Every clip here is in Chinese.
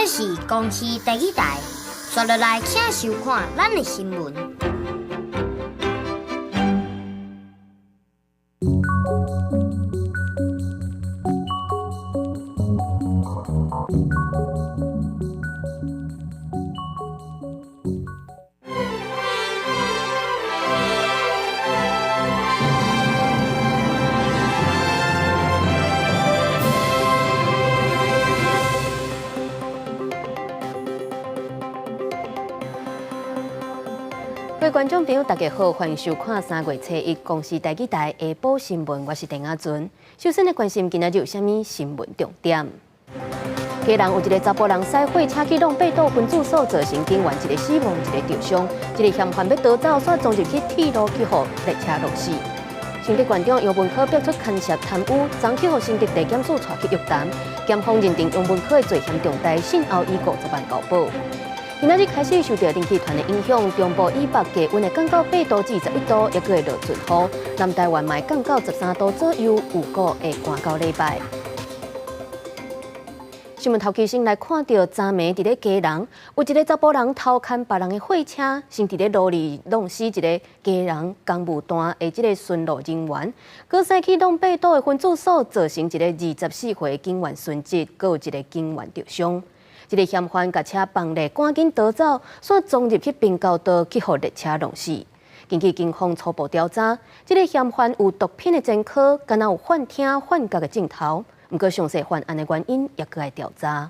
是公司第一台，刷落来请收看咱的新闻。各位观众朋友，大家好，欢迎收看3月初1公视台记台下晡新闻，我是陈雅纯。首先来关心今仔日有啥物新闻重点？家人有一个查甫人驶火车去弄八堵分驻所，造成警员一个死亡，一个受伤，一个嫌犯要逃走，却撞入去铁路去互列车落死。新竹县长杨文科逼出牵涉贪污，昨去互新竹地检署带去约谈，检方认定杨文科的罪嫌重大，讯后以50万交保。今仔日开始受到冷气团的影响，中部以北低温会降到8度至11度，也会落阵雨。南台湾嘛降到13度左右，有个会寒到礼拜。新闻头期先来看到，昨暝伫咧基隆，有一个查甫人偷牵别人的货车，先伫咧路里弄死一个基隆公务单的即个巡逻人员，佮驶去弄八堵的分驻所，造成一个24岁警员殉职，佮有一个警员受伤。一个嫌犯甲车放咧，赶紧逃走，却撞入去并交道，去互列车弄死。根据警方初步调查，这个嫌犯有毒品的前科，敢若有幻听、幻觉的镜头。不过详细犯案的原因也搁要调查。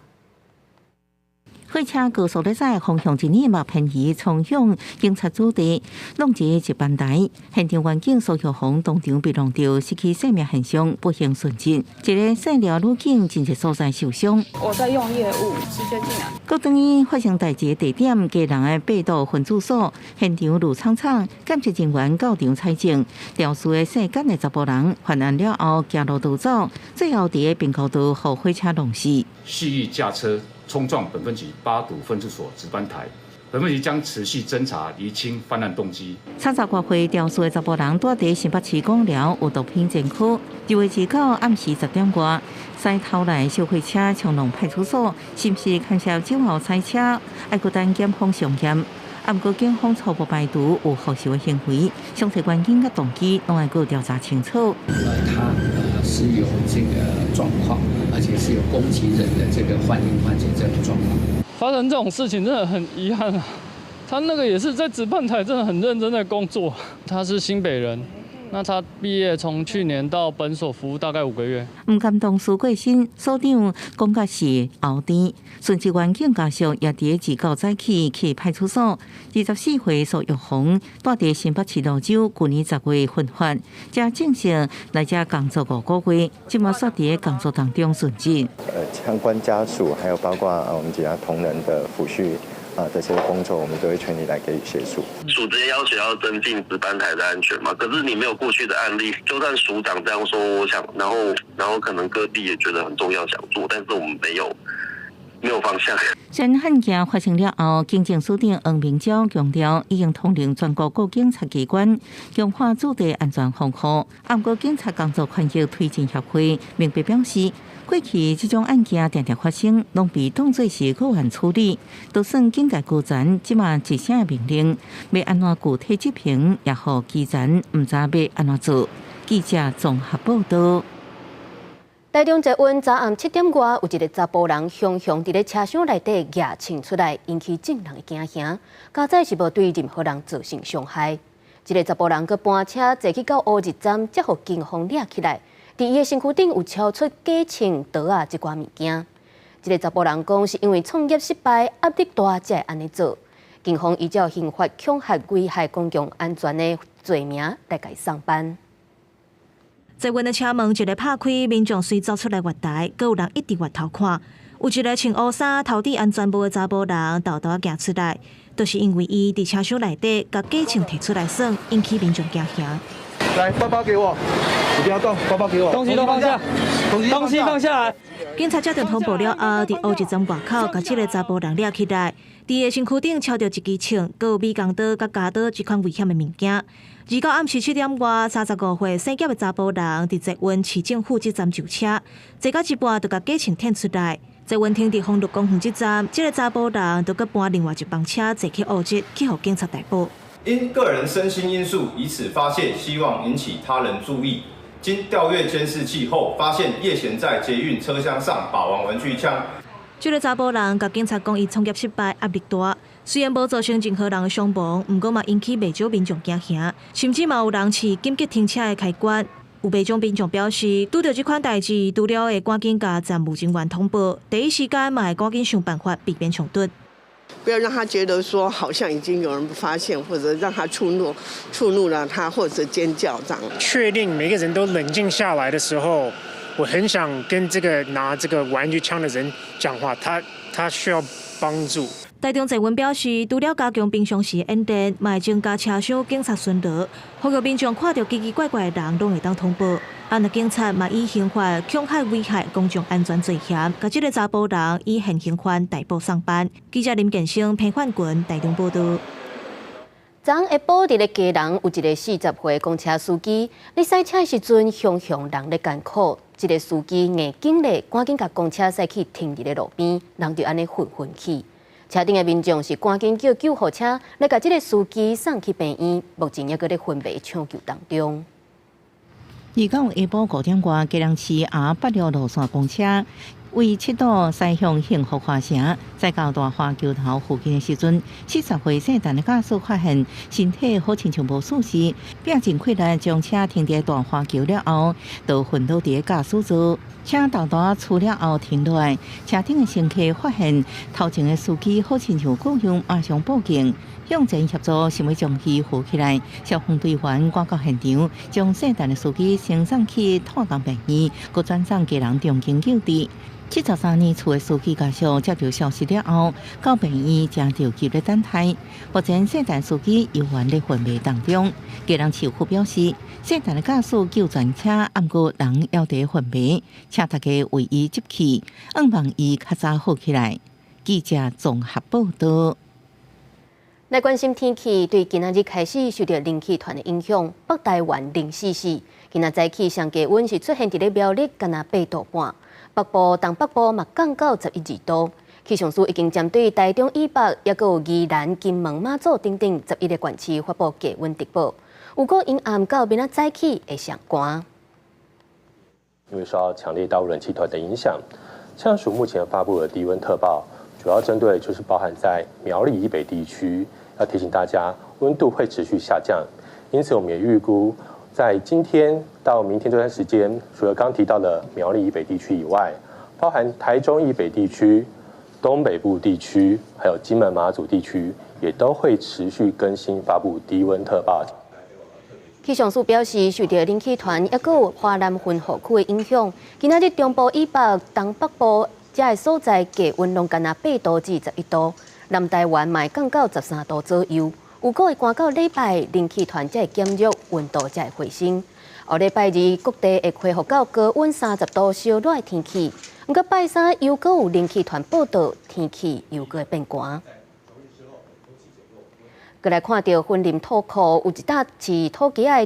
火车高速列车方向一年嘛偏移，冲向警察驻地，弄至一班台。现场环境苏玉红当场被弄到失去生命现象，不幸殉职。一个姓廖女警真实所在受伤。我在用业务，直接进来。搁等于发生代志的地点，家人的八堵分驻所现场路苍苍，检察人员到场采证，肇事的姓简的查甫人犯案了后行路逃走，最后伫个并交道互火车弄死。蓄意驾车冲撞本分局8堵分驻所值班台，本分局将持续侦查，厘清犯案动机。30多岁肇事的查甫人住伫新北市公寮，有毒品前科。2月29日暗时10点外，驶偷来小货车冲弄派出所，是不是牵涉酒后赛车？还佫等检方上验。不过警方初步排除有复仇的行为，详细原因和动机拢还佫调查清楚。他是有这个状况，而且是有攻击人的这个幻听幻觉这种状况。发生这种事情真的很遗憾啊！他那个也是在值班台真的很认真在工作。他是新北人，那他毕业从去年到本所服务大概5个月。唔甘当事过身，所长讲甲是后天，顺治员警家属也伫29早起去派出所。24岁苏玉红住伫新北市蘆洲，去年10月分发，才正式来这工作5个月，即马煞伫工作当中殉职。相关家属还有包括我们其他同仁的抚恤。这些工作我们都会全力来给予协助。署直接要求要增进值班台的安全嘛，可是你没有过去的案例，就算署长这样说，我想，然后可能各地也觉得很重要想做，但是我们没有方向。这案件发生了后，警政署长黄明昭强调，已经统领全国各警察机关强化驻地安全防护。不过，警察工作权益推进协会明白表示，过去这种案件常常发生，拢被当作是个案处理。就算警界高层即马一声命令，要安怎具体执行，也互基层唔知要安怎做。记者综合报道。台中捷运昨暗7点外，有一个查甫人雄雄伫咧车厢内底牙冲出来，引起众人的惊吓。加载是无对任何人造成伤害。一个查甫人佮搬车坐去到乌日站，才互警方抓起来。伫伊的身躯顶有超出假枪、刀啊一寡物件。一个查甫人讲是因为创业失败，压力大才会安尼做。警方依照刑法恐吓危害公共安全的罪名来甲伊送办。捷运的车门一个拍开，民众随走出来月台，阁有人一直回头看。有一个穿乌衫、头戴安全帽的查甫人豆豆行出来，就是因为伊伫车厢内底甲假枪摕出来耍，引起民众惊吓。来，包包给我，你不要动，包包给我，东西都放下，东西放下来。警察接到通报了后，伫乌日站外口，甲这个查甫人抓起来，伫伊身躯顶抄到一支枪，阁有米钢刀、甲夹刀这款危险的物件。29暗时7点外，35岁姓叶的查甫人伫捷运市政府这站就车，坐到一半就甲假枪摕出来。在温汀伫丰乐公园这站，这个查甫人就佮搬另外一班车坐去乌节，去互警察逮捕。因个人身心因素，以此发泄希望引起他人注意。经调阅监视器后，发现叶贤在捷运车厢上把玩玩具枪。这个查甫人甲警察讲，伊创业失败，压力大。虽然无造成任何人的伤亡，不过嘛引起袂少民众惊吓，甚至嘛有人饲紧急停车的开关。有袂少民众表示，拄到这款代志，除了会赶紧甲站务人员通报，第一时间嘛会赶紧想办法避免冲突。不要让他觉得说好像已经有人不发现，或者让他触怒了他，或者尖叫这样。确定每个人都冷静下来的时候，我很想跟这个拿这个玩具枪的人讲话，他需要帮助。台中财运表示，除了加强平常时演练，嘛会增加车厢警察巡逻，呼吁民众看到奇奇怪怪的人，拢会当通报。那警察嘛以刑法戕害危害公众安全罪嫌，甲这个查甫人以现行犯逮捕上班。记者林建生、彭焕群台中报道。昨下晡伫咧基隆有一个40岁公车司机，咧驶车时阵熊人咧艰苦，一个司机硬劲咧赶紧甲公车驶去停伫咧路边，人就安尼昏去。车顶的民众是赶紧叫救护车来甲这个司机送去病院，目前还搁咧分别抢救当中。下晡5点外，基隆市8路路线公车为7度驶向幸福花城，在到大花桥头附近的时阵，40岁姓陈的驾驶发现身体好亲像无事时，拼尽气力将车停在大花桥了后，就昏倒伫驾驶座。车豆豆出了后停落来，车顶的乘客发现头前的司机好亲像故乡，马上报警。向前协助，想要将其扶起来。消防队员赶到现场，将姓陈的司机先送去拓东病院，佮转送基隆中经救治。73年厝的司机家属接到消息了后，到病院正着急咧等待。目前姓陈司机犹原咧昏迷当中。基隆市府表示，姓陈的驾驶救全车，毋过人还伫昏迷，请大家为伊接气，希望伊较早好起来。记者综合报道。来关心天气，对今仔日开始受到冷气团的影响，北台湾零44，今仔早起上低温是出现伫咧苗栗，干那8度半，北部、东北部嘛降到11、2度。气象署已经针对台中以北，也有宜兰、金门、马祖等等11个县市发布低温特报。有个阴暗到明仔早起会上寒。因为受到强烈大陆冷气团的影响，气象署目前发布的低温特报，主要针对就是包含在苗栗以北地区。要提醒大家，温度会持续下降，因此我们也预估，在今天到明天这段时间，除了刚提到的苗栗以北地区以外，包含台中以北地区、东北部地区，还有金门马祖地区，也都会持续更新发布低温特报。气象署表示，受到冷气团也有华南云河区的影响，今仔日中部以北、东北部这个所在低温拢干那8度至11度。南台湾嘛降到13度左右，有个会寒到礼拜，冷气团才会减弱，温度才会回升。后礼拜2各地会恢复到高温30度烧热的天气，不过拜3又搁有冷气团报道，天气又搁会变寒。过来看到云林土库有一搭饲土鸡的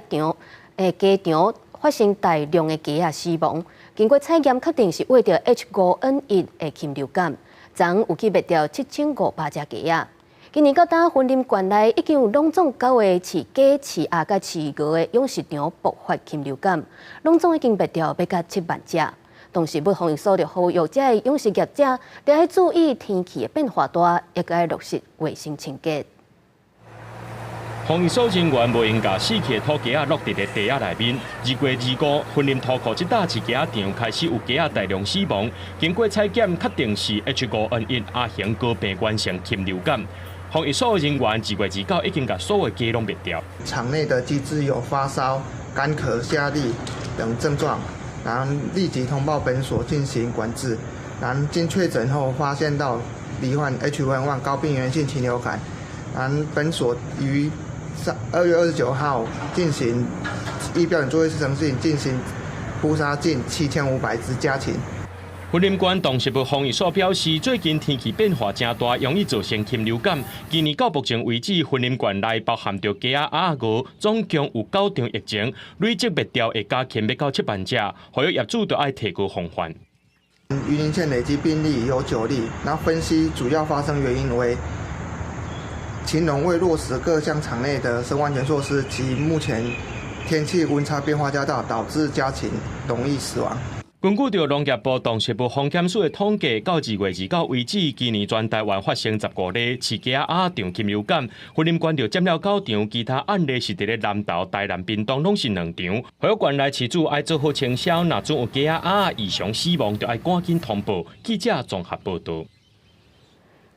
鸡场发生大量的鸡仔死亡，经过采验确定是为着 H5N1 的禽流感。昨有去灭掉7500只鸡仔。今年到今，云林县内已经有拢总9个饲鸡、饲鸭、甲饲鹅的养殖场爆发禽流感，拢总已经灭掉要甲7万只。同时，要防疫所就呼吁这些养殖业者，要注意天气的变化大，也该落实卫生清洁。防疫所人员无应甲死去的土鸡仔落伫个地仔内面。2月25，云林土库一大饲鸡仔场开始有鸡仔大量死亡，经过采检确定是 H5N1 亚型高病原性禽流感。防疫所人员2月29已经甲所有鸡拢灭掉。场内的鸡只有发烧、干咳、下痢等症状，然后立即通报本所进行管制。然后经确诊后发现到罹患 H1N1 高病原性禽流感，然后本所于2月29号进行依标准作业程序进行扑杀近7500只家禽。云林县动食部防疫所表示，最近天气变化真大，容易造成禽流感。今年到目前为止，云林县内包含着鸡仔、鸭、鹅，总共有9场疫情，累计灭掉的家禽要到7万只，所有业主都要提高防范。云林县累积病例有9例，然后分析主要发生原因为禽农未落实各项场内的生物安全措施及目前天气温差变化较大，导致家禽容易死亡。根据着农业部动植物防检署的统计，到2月29为止，今年全台湾发生15例饲鸡鸭场禽流感，云林县就占了9场，其他案例是伫咧南投、台南、屏东拢是2场。还有县内饲主爱做好清消，若准有鸡鸭异常死亡，就爱赶紧通报。记者综合报道。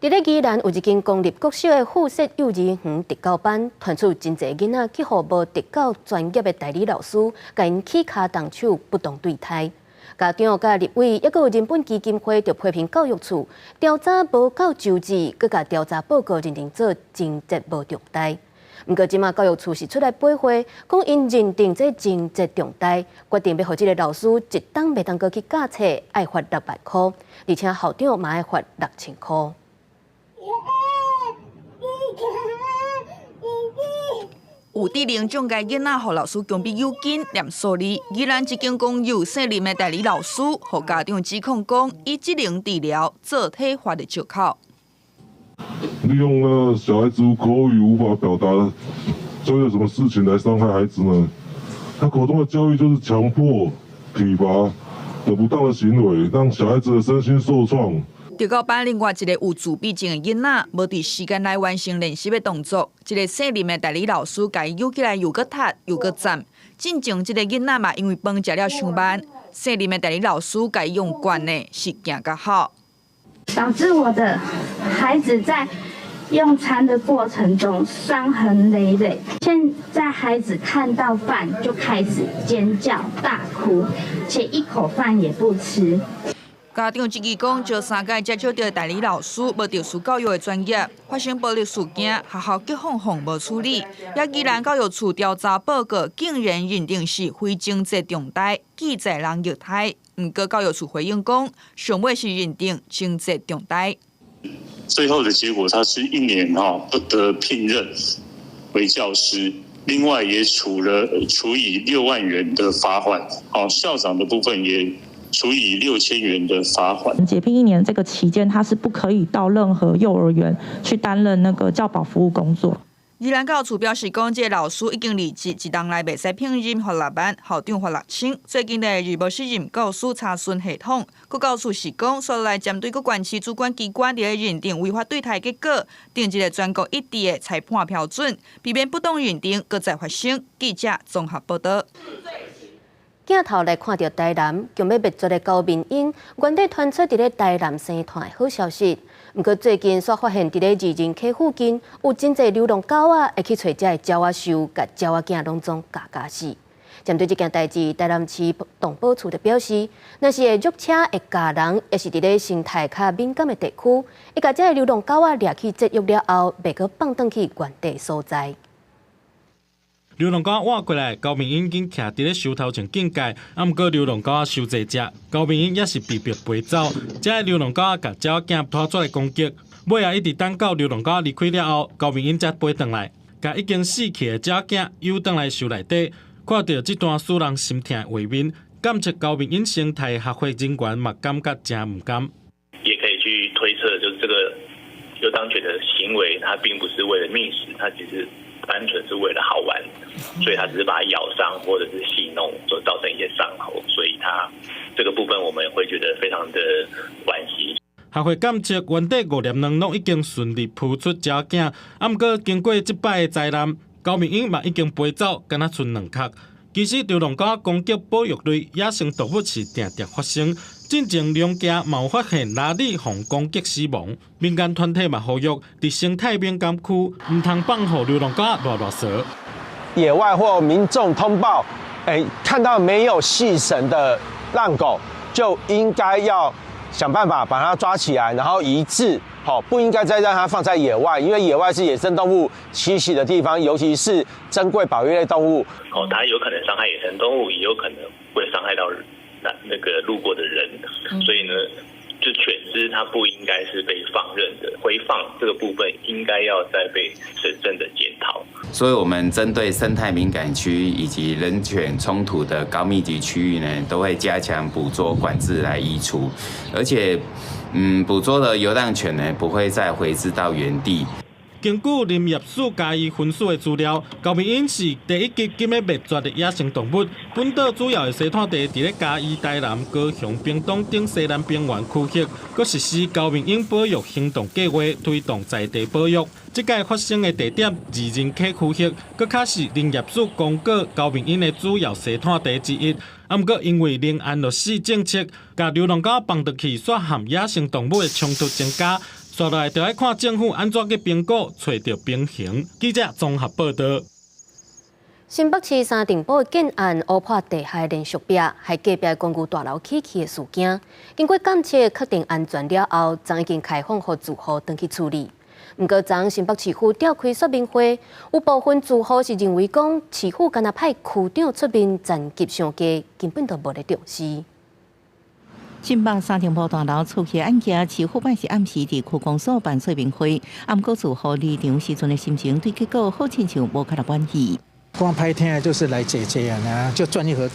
伫咧宜兰有一间公立国小的附设幼儿园特教班，传出真侪囡仔去互无特教专业的代理老师，甲因起骹动手，不当对待。家长甲立委，抑有人本基金会，就批评教育处调查无够周至，佮甲调查报告认定做情节无重大。毋过，即马教育处是出来驳回，讲因认定这情节重大，决定要互即个老师一档袂当过去教册，爱罚6万块，而且校长嘛爱罚6000块。有伫零种个囡仔，互老师强逼有紧念数字。宜兰一间公有姓林的代理老师，互家长指控讲，以职能治疗做体罚的借口。利用了小孩子口语无法表达，就有什么事情来伤害孩子呢？他口中的教育就是强迫、体罚等不当的行为，让小孩子的身心受创。特教班另外一个有自闭症的囡仔，无伫时间内完成练习的动作，一个姓林的代理老师甲伊摇起来又搁踢又搁站。进前这个囡仔嘛，因为饭食了伤慢，姓林的代理老师甲伊用惯的是行较好，导致我的孩子在用餐的过程中伤痕累累。现在孩子看到饭就开始尖叫大哭，且一口饭也不吃。家长质疑讲，招3届接触到代理老师无特殊教育的专业，发生暴力事件，学校急哄无处理。也宜兰教育处调查报告竟然认定是非情节重大，记载人虐待。不过教育处回应讲，上尾是认定情节重大。最后的结果，他是1年不得聘任为教师，另外也处以6万元的罚款。校长的部分也处以6000元的罚款。解聘1年这个期间，他是不可以到任何幼儿园去担任那个教保服务工作。宜兰教育处表示，讲这老师已经离职，1档内袂使聘任罚6万，校长罚6000。最近的无适任教师查询系统，各教处是讲，所来针对各县市主管机关伫咧认定违法对待结果，定一个全国一致的裁判标准，避免不当认定搁再发生。记者综合报道。镜头来看到台南强要灭绝的高明英，原底传出伫咧台南生团好消息。不过最近却发现伫咧二人溪附近有真侪流浪狗会去找这鸟仔收，甲鸟仔囝拢总夹死。针对这件代志，台南市动保处就表示，若是会辱车会夹人，也是伫咧生态较敏感的地区，伊甲这流浪狗仔掠去节育了后，袂阁放转去原地所在。流浪狗换过来，高明英已经徛伫咧树头前境界，啊，毋过流浪狗仔收济只，高明英也是被迫飞走。这流浪狗仔甲鸟仔囝拖出来攻击，尾啊一直等到流浪狗离开了后，高明英才飞转来，甲已经死去的鸟仔囝又转来树内底。看到这段使人心痛的画面，感谢高明英生态学会人员嘛感觉真唔甘。也可以去推测，就是这个优当犬的行为，它并不是为了觅食，它只是单纯是为了好玩，所以它只是把它咬伤或者是戏弄，所造成一些伤口，所以它这个部分我们会觉得非常的惋惜。学会感谢原底5粒卵拢已经顺利孵出鸟囝，啊，毋过经过即摆的灾难，高明英嘛已经飞走，敢若剩2壳。其实流浪狗攻击保育类野生动物是常常发生，进前两家嘛有发现垃圾互攻击死亡。民间团体嘛呼吁，伫生态敏感区毋通放互流浪狗乱蛇。野外或民众通报，看到没有系绳的浪狗，就应该要想办法把它抓起来，然后移置。不应该再让它放在野外，因为野外是野生动物栖息的地方，尤其是珍贵保育类动物。它有可能伤害野生动物，也有可能会伤害到那个路过的人，所以呢，就犬只它不应该是被放任的，回放这个部分应该要再被审慎的检讨。所以，我们针对生态敏感区以及人犬冲突的高密集区域呢，都会加强捕捉管制来移除，而且，捕捉的游荡犬呢，不会再回至到原地。根据林业署嘉义分署的资料，高屏鸚是第一级禁要灭绝的野生动物。本岛主要的生态地伫咧嘉义、台南、高雄、屏东等西南边缘区域，佮实施高屏鸚保育行动计划，推动在地保育。这届发生的地点二人溪区域，佮较是林业署公告高屏鸚的主要生态地之一。啊，毋过因为林安乐死政策，甲流浪狗放得去煞和野生动物的冲突增加。接下来就要看政府安怎去评估，找到平衡。记者综合报道。新北市三重埔建案误破地下连续壁，害隔壁公寓大楼起气的事件，经过检测确定安全了后，昨已经开放给住户登去处理。不过，昨新北市府召开说明会，有部分住户是认为讲市府干那派区长出面层级上低，根本就无咧重视。新北三重埔大楼出现案件，市府办是暗时伫区公所办说明会，暗过住户离场时阵的心情，对结果好亲像无较大满意。光拍天就是来解决啊，就赚一盒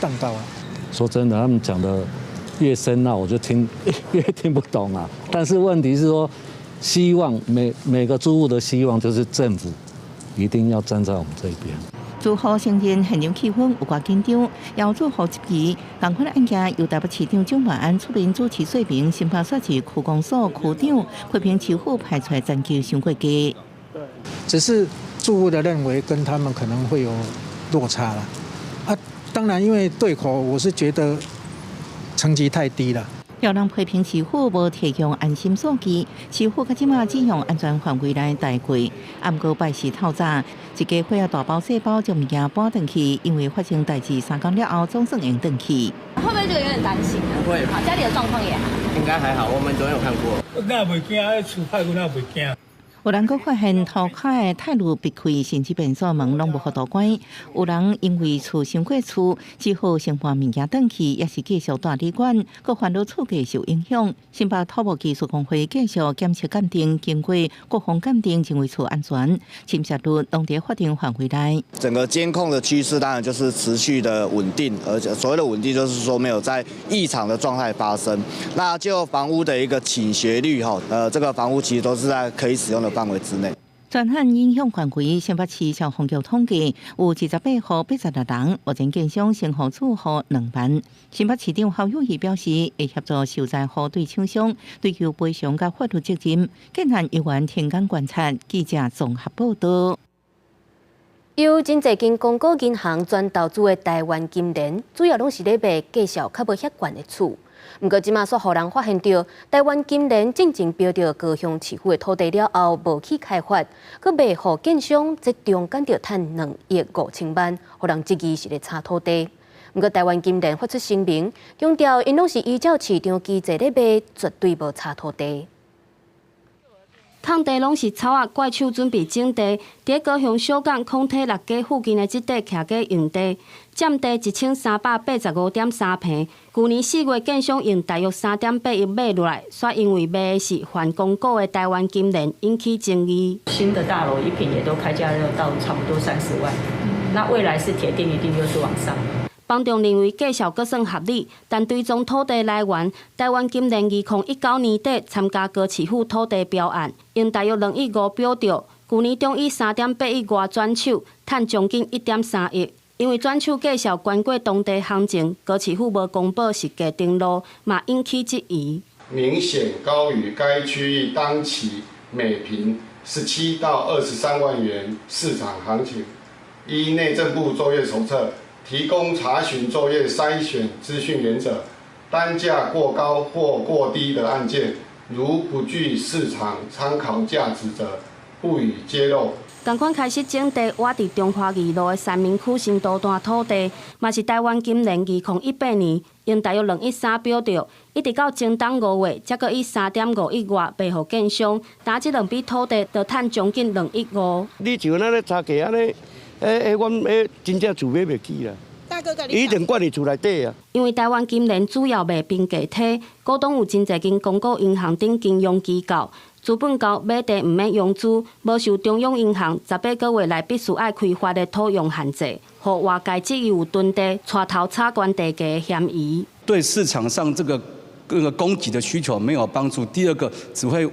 蛋糕啊。说真的，他们讲的越深奥，我就越听不懂啊。但是问题是说，希望每个住户的希望就是政府一定要站在我们这边。住户承认现场气氛有寡紧张，要住户积极。同款的案件由台北市长蒋万安出面主持说明，新北市区公所区长批评市府排出层级伤过低。只是住户的认为跟他们可能会有落差了。啊，当然因为对口，我是觉得层级太低了。有人批评市府无提供安心数据，市府到即马只向安全范围内带过，暗过拜市透早，一家伙大包小包将物件搬回去，因为发生代志3天了后，总算用回去。会不会这个有点担心呢？不会，好，家里的状况也好。应该还好，我们昨天有看过。那袂惊，迄厝歹我那袂惊。有人阁发现涂骹的泰路被开，甚至便所门拢无互多关。有人因为厝伤过厝，只好先搬物件转去，也是继续住旅馆，阁烦恼厝价受影响。新北土木技术工会继续检测鉴定，经过各方鉴定，认为厝安全，侵蚀率拢在法定范围内。整个监控的趋势当然就是持续的稳定，而且所谓的稳定就是说没有在异常的状态发生。那就房屋的一个倾斜率这个房屋其实都是在可以使用的范围之内。专案影响范围，新北市消防局统计有28户86人，目前建商先后住户2万。新北市长侯友宜表示，会协助受灾户对厂商追究赔偿甲法律责任。建案议员田港观察，记者综合报道。由真济间公股银行专投资的台湾金联，主要拢是咧卖介绍较无遐悬的厝。不过，即马所互人发现到，台湾金联正正标到高雄市府的土地了后，无去开发，佮卖互建商，这中间着赚2亿5千万，互人质疑是咧炒土地。不过，台湾金联发出声明，强调因拢是依照市场机制咧卖，绝对无炒土地。土地拢是草仔怪手准备整地，伫高雄小港空体6街附近的这块徛街用地，占地1385.3坪。去年4月建商用大约3.8亿买落来，却因为卖的是反公股的台湾金联，引起争议。新的大楼一坪也都开价要到差不多30万，那未来是铁定一定又是往上。房仲认为介绍阁算合理，但追踪土地来源，台湾金联2019年底参加高市府土地标案，用大约2亿5标着，去年中以3.8亿外转手，赚将近1.3亿。因为转手介绍关过当地行情，高市府无公布实价登录，嘛引起质疑。明显高于该区域当期每坪17到23万元市场行情。依内政部作业手册提供查询作业筛选资讯原则，单价过高或过低的案件，如不具市场参考价值者，不予揭露。同款开始整地挖伫中华二路的三民区新都段土地，嘛是台湾金联2018年用大约2亿3标着，一直到前冬5月，才阁以3.5亿外卖互建商，打这2笔土地就赚将近2亿5。你像咱咧查价安尼，阮真正住买袂起啦。大一定管理厝内底啊。因为台湾今年主要卖冰价体，股东有真侪间公股银行等金融机构。资本高买地毋免用资，无受中央银行18个月内必须爱开发的土用限制，互外界质疑有囤地、带头插关地价的嫌疑。对市场上这个供给的需求没有帮助。第二个，只会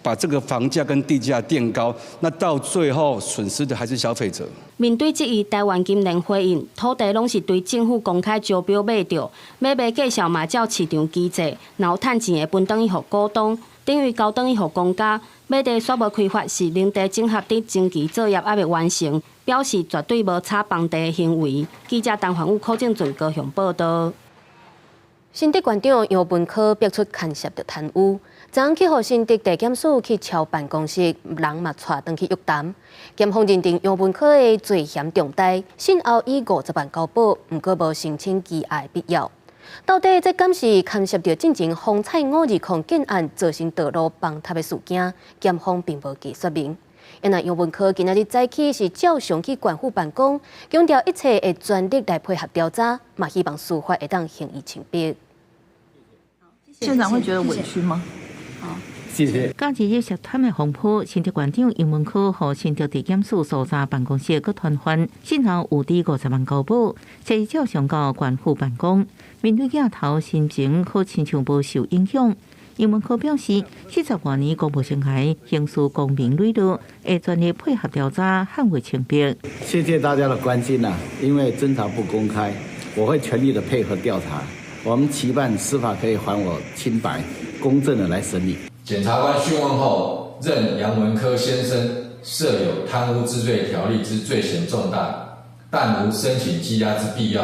把这个房价跟地价垫高，那到最后损失的还是消费者。面对质疑，台湾金联回应，土地拢是对政府公开招标买到，买卖价销嘛照市场机制，若有趁钱的分等于互股东。等于交等于互公家，买地煞无开发是零地整合的前期作业还未完成，表示绝对无插房地的行为。记者陈焕武、柯正俊高雄报道。新竹县长杨文科逼出牵涉着贪污，昨昏去互新竹地检署去敲办公室，人嘛带回去约谈。检方认定杨文科的罪嫌重大，先后以50万交保，毋过无申请羁押必要。到底这敢是牵涉着进前风采52建案造成道路崩塌的事件？检方并无给说明。因为杨文科今仔日早起是照常去县府办公，强调一切会全力来配合调查，嘛希望司法会当刑以清白。县长会觉得委屈吗？谢谢。假日有涉贪的风波，新竹县长杨文科和新竹地检署搜查办公室各团员，先后有抵50万交保，即照常到县府办公。面对镜头，心情可亲像无受影响。杨文科表示，40多年公务生涯，刑事公平履律，会全力配合调查，捍卫清白。谢谢大家的关心呐，因为侦查不公开，我会全力的配合调查。我们期盼司法可以还我清白，公正的来审理。检察官讯问后，认杨文科先生涉有贪污治罪条例之罪嫌重大，但无申请羁押之必要。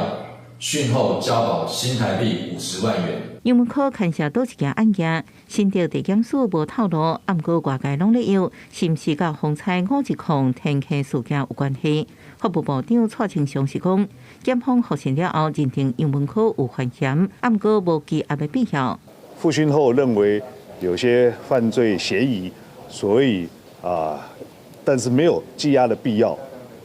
讯后交保新台币50万元。杨文科牵涉倒一件案件，新竹地检署无透露，暗过外界拢咧有，是毋是甲风采51天气事件有关系？法务部长蔡清祥是讲，检方核实了后，认定杨文科有犯嫌，暗过无羁押的必要。复讯后认为有些犯罪嫌疑，所以但是没有羁押的必要，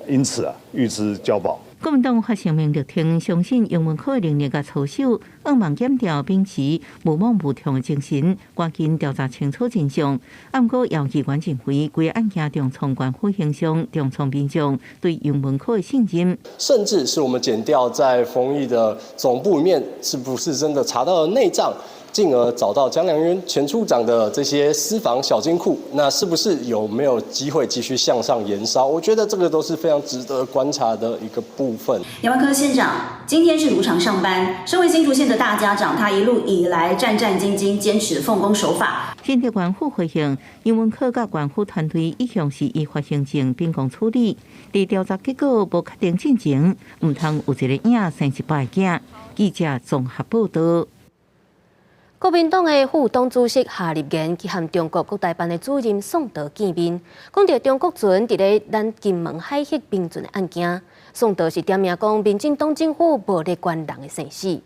因此预知交保。国民党发声明力挺，相信杨文科的能力甲操守，恶望检调秉持无妄无痛的精神，赶紧调查清楚真相。暗过要议员认为，规案件重创县府形象，重创民众对杨文科的信心。甚至是我们检调在丰益的总部里面，是不是真的查到了内账？进而找到江良渊前处长的这些私房小金库，那是不是有没有机会继续向上延烧？我觉得这个都是非常值得观察的一个部分。杨文科县长今天是如常上班，身为新竹县的大家长，他一路以来战战兢兢，坚持奉公守法。新竹县府回应，杨文科甲县府团队一向是依法行政秉公处理，伫调查结果无确定进前，唔通有一个影生一百件。记者综合报道。国民党的副党主席夏立言去和中国国台办的主任宋德见面，讲到中国船伫咧咱金门海峡并存的案件，宋德是点名讲民进党政府无咧管人的生死。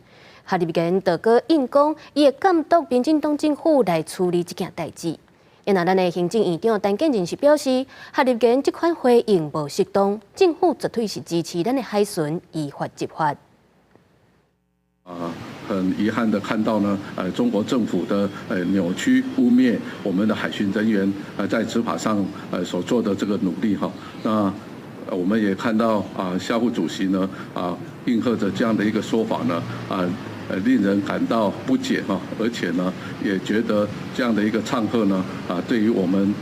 夏立言就搁应讲，伊会监督民进党政府来处理这件代志。因咱的行政院长陈建仁是表示，夏立言这款回应无适当，政府绝对是支持咱的海巡依法执法。很遗憾的看到呢，中国政府的扭曲污蔑我们的海巡人员在执法上所做的这个努力哈。那我们也看到夏副主席呢应和着这样的一个说法呢令人感到不解哈，而且呢也觉得这样的一个唱和呢对于我们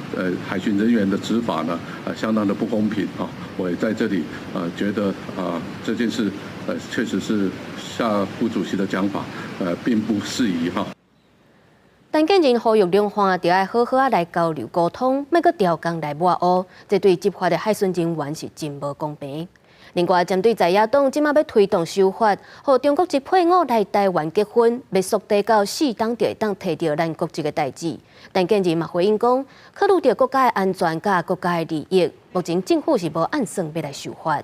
海巡人员的执法呢相当的不公平哈。我也在这里觉得这件事确实是夏副主席的讲法并不适宜哈。陈建仁呼吁两方就要好好来交流沟通，莫阁调工来抹黑，这对执法的海巡人员是真无公平。另外，针对在野党即马要推动修法，和中国籍配偶来台湾结婚，要缩短到4档就会当摕到咱国籍的代志。陈建仁嘛回应讲，考虑到国家的安全甲国家的利益，目前政府是无按算要来修法。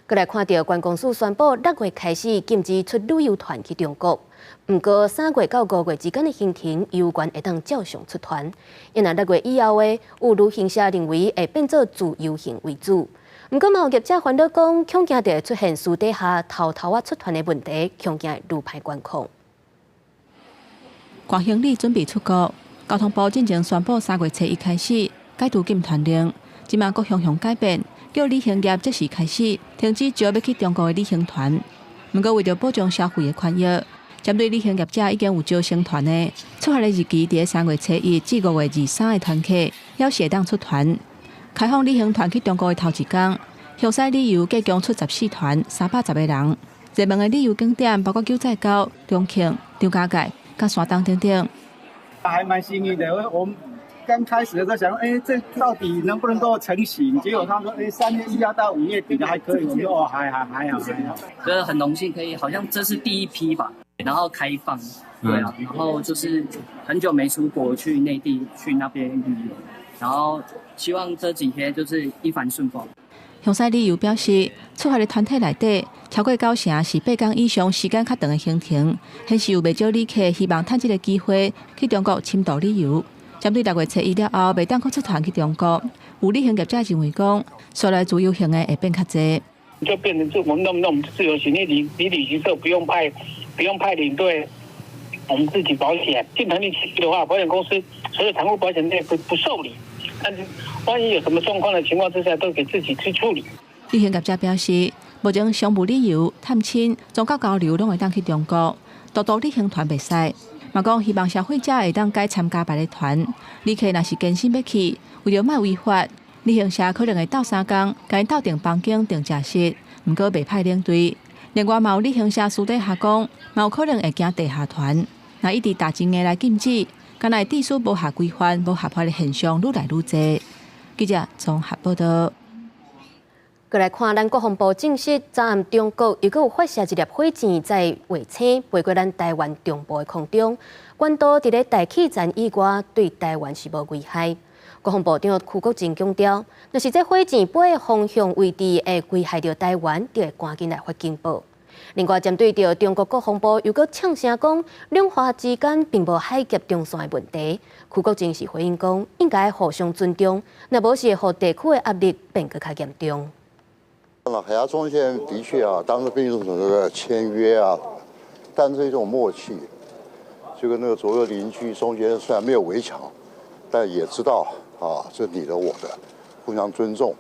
再来看到，关公署宣布6月开始禁止出旅游团去中国。不过3月到5月之间的行程，有关会当照常出团。因为6月以后的有旅行社认为会变做自由行为主。不过，有业者烦恼讲，恐惊会出现私底下偷偷出团的问题，恐惊会愈歹管控。郭行李准备出国，交通部进前宣布3月初1开始解除禁团令，即马各项改变，叫旅行业即时开始停止招要去中国的旅行团。不过，为了保障消费的权益，针对旅行业者已经有招成团的，出发的日期伫3月初1至5月23的团客，要适当出团。开放旅行团去中国的头一天，详细旅游计共出14团，310个人。热门的旅游景点包括九寨沟、重庆、张家界、甲山东等等。还蛮幸运的，我们刚开始的时候想，这到底能不能够成型？结果他说，3月1号到5月底的还可以，我们说还好。觉得很荣幸，可以好像这是第一批吧，然后开放，对啊，然后就是很久没出国去内地去那边旅游，然后希望这几天就是一帆顺风。详细旅游表示，出发的团体内底超过9成是8天以上时间较长的行程，显示有不少旅客希望趁这个机会去中国深度旅游。针对6月初1了后未当搁出团去中国，有旅行业者认为讲，说来自由行的会变较济。就变成我们那种自由行，你旅行社不用派领队，我们自己保险。进团令期的话，保险公司所有产物保险内不受理。但是，万一有什么状况的情况之下，都给自己去处理。旅行业者表示，目前商务旅游、探亲、宗教交流拢会当去中国，独独旅行团袂使。嘛讲希望消费者会当改参加别的团，旅客若是坚信要去，为了莫违法，旅行社可能会斗3天，甲因斗订房间、订食室，毋过袂派领队。另外，嘛有旅行社私底下讲，嘛有可能会行地下团，若一直大前下来禁止。敢若地属无合规范、无合法的现象愈来愈多。记者综合报道。过来看，咱国防部证实，昨暗中国又有发射一粒火箭，在卫星飞过咱台湾中部的空中，关岛伫咧大气层以外，对台湾是无危害。国防部长邱国正强调，若是这火箭飞的方向位置会危害到台湾，就会赶紧来发警报。另外，针对着中国国防部又搁呛声讲，两华之间并无海峡中线的问题，邱国正是回应讲，应该互相尊重，若无是会地区的压力变更加严重。海峡中线的确当时兵役所这个签约但是一种默契，就跟那个左右邻居中间虽然没有围墙，但也知道这你的我的，互相尊重。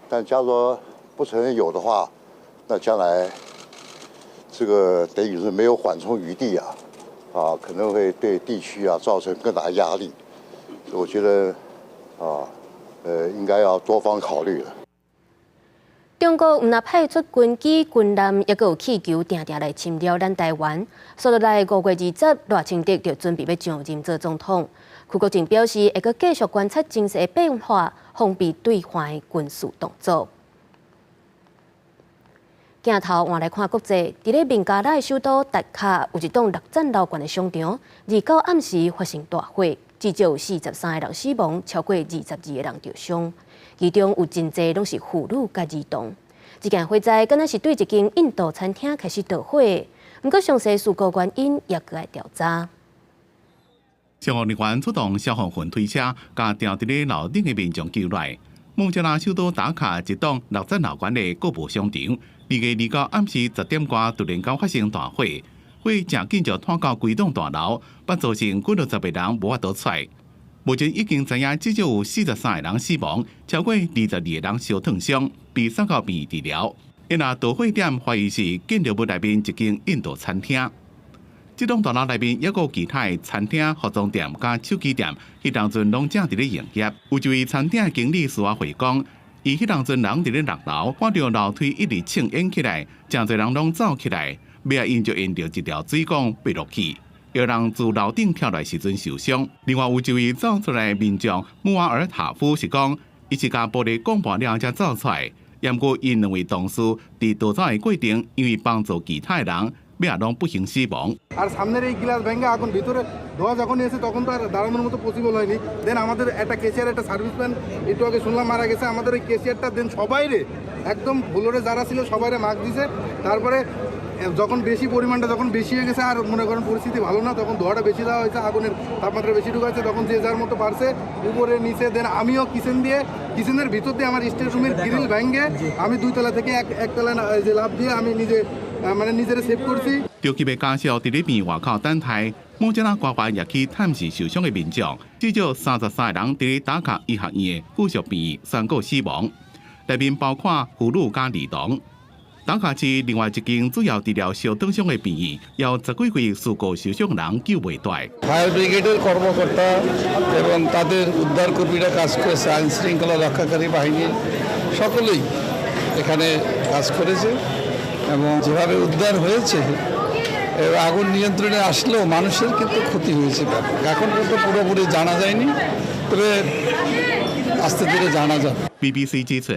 但假如说不承认有的话，那将来这个等于是没有缓冲余地可能会对地区造成更大压力。我觉得应该要多方考虑了。中国毋但派出军机、军舰，也有气球，定定来侵扰咱台湾。所以来5月20，赖清德就准备要上任做总统。邱国正表示，会阁继续观察情势的变化，防备对方的军事动作。镜头换来看国际，伫咧孟加拉的首都达卡有一栋6层楼高的商场，29暗时发生大火，至少有43个人死亡，超过22个人受伤。其中有真侪拢是妇女甲儿童。这件火灾敢若是对一间印度餐厅开始导火的，不过详细事故原因也搁来调查。消防人员出动消防巡推车，甲吊伫咧楼顶的民众救来。孟加拉首都打卡一栋6层楼高的购物商场，2月29暗时10点外突然间发生大火，火正紧就拖到规栋大楼，把造成几60个人无法逃出来。目前已经知影至少有43个人死亡，超过22个人受烫伤，被送到病院治疗。因导火点怀疑是建筑物内面一间印度餐厅。这栋大楼内面也有其他的餐厅、服装店加手机店，迄当阵拢正伫咧营业。有一位餐厅的经理事后回讲，伊迄当阵人伫咧6楼，看到楼梯一直庆烟起来，真侪人拢走起来，尾仔因就沿着一条水管爬落去。有人自楼顶跳来时阵受伤。另外有一位走出来的民众穆瓦尔塔夫是讲，伊是甲玻璃广播了才走出来，不过因两位同事伫逃走的过程，因为帮助其他的人，尾仔拢不幸死亡。আর সামনের এই গ্লাস ভেঙে আগুন ভিতরে ধোয়া যখন এসে তখন তো আর দাঁড়ানোর মতো পসিবল হয়নি। দেন আমাদের একটা কেশিয়ার একটা সার্ভিসম্যান একটু আগে শুনলাম মারা গেছে। আমাদের এই কেশিয়ারটা দেন সবাইরে একদম ফ্লোরে যারা ছিল সবাইরে মাস্ক দিছে। তারপরে যখন বেশি পরিমাণটা যখন বেশি হয়ে গেছে আর মনে করেন পরিস্থিতি ভালো না, তখন ধোঁয়াটা বেশি দেওয়া হয়েছে, আগুনের তাপমাত্রা বেশি ঢুকাচ্ছে, তখন যে যার মতো পারছে উপরে নিচে দেন। আমিও কিচেনের ভিতর দিয়ে আমার স্টেট রুমের গ্রিল ভেঙে আমি 2 তলা থেকে 1 তলা যে লাভ দিয়ে আমি নিজের সেভ করছি।着急要加少伫咧边外口等待，某一仔乖乖也去探视受伤的民众，至少33人伫咧打卡医学院的附属病院宣告死亡，内面包括妇女加儿童。打卡市另外一间主要治疗烧烫伤的病院，有10几位事故受伤人救袂大。ফায়ার ব্রিগেডের কর্মকর্তা এবং তাদের উদ্ধার কর্মীরা কাজ করেছে, আইন শৃঙ্খলা রক্ষাকারী বাহিনী সকলেই এখানে কাজ করেছে এবং যেভাবে উদ্ধার হয়েছে আগুন নিয়ন্ত্রণে আসলেও মানুষের কিন্তু ক্ষতি হয়েছে। এখন পর্যন্ত পুরোপুরি জানা যায়নি, তবে আস্তে ধীরে জানা যাবে। BBC 指出，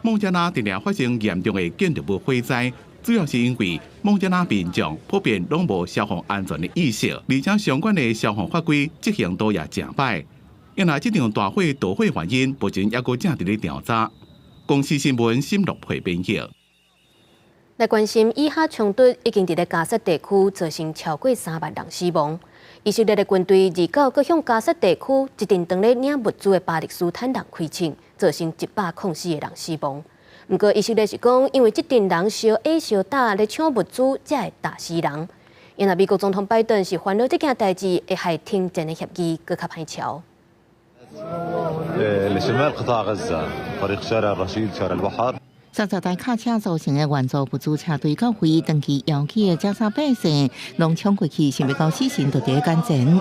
孟加拉近年发生严重的建筑物火灾，主要是因为孟加拉民众普遍拢无消防安全的意识，而且相关的消防法规执行都也正歹。因为这场大火导火原因，目前还佫正伫咧调查。公司新闻沈乐培编译。来关心以哈冲突已经伫咧加沙地区造成超过3万人死亡。以色列的军队29搁向加沙地区一阵当咧领物资的巴勒斯坦人开枪，造成104个人死亡。不过以色列是讲，因为这阵人相挨相打咧抢物资，才会打死人。因为美国总统拜登是烦恼这件代志会害停战的协议搁较歹瞧。لشمال قطاع غزة طريق شارع الرشيد شارع البحر 30台卡车造成的援助物资车队到位，长期摇起的加沙百姓，拢冲过去，想要到死神就伫干前。